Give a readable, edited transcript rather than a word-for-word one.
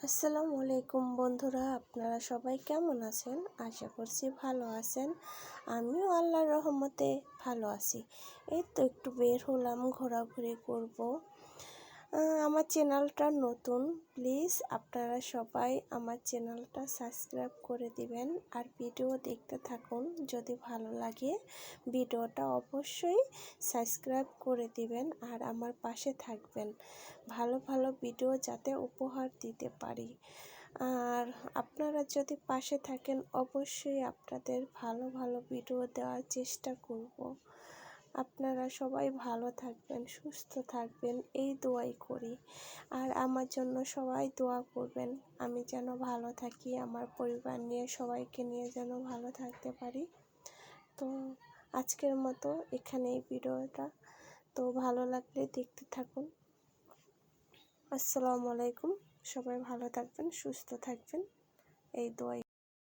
আসসালামু আলাইকুম বন্ধুরা, আপনারা সবাই কেমন আছেন? আশা করছি ভালো আছেন। আমিও আল্লাহর রহমতে ভালো আছি। এই তো একটু বের হলাম, ঘোরাঘুরি করব। আমার চ্যানেলটা নতুন, প্লিজ আপনারা সবাই আমার চ্যানেলটা সাবস্ক্রাইব করে দিবেন আর ভিডিও দেখতে থাকুন। যদি ভালো লাগে ভিডিওটা অবশ্যই সাবস্ক্রাইব করে দিবেন আর আমার পাশে থাকবেন, ভালো ভালো ভিডিও যাতে উপহার দিতে পারি। আর আপনারা যদি পাশে থাকেন অবশ্যই আপনাদের ভালো ভালো ভিডিও দেওয়ার চেষ্টা করব। আপনারা সবাই ভালো থাকবেন, সুস্থ থাকবেন, এই দোয়াই করি। আর আমার জন্য সবাই দোয়া করবেন, আমি যেন ভালো থাকি, আমার পরিবার নিয়ে সবাইকে নিয়ে যেন ভালো থাকতে পারি। তো আজকের মতো এখানেই ভিডিওটা। তো ভালো লাগলে দেখতে থাকুন। আসসালামু আলাইকুম, সবাই ভালো থাকবেন, সুস্থ থাকবেন, এই দোয়াই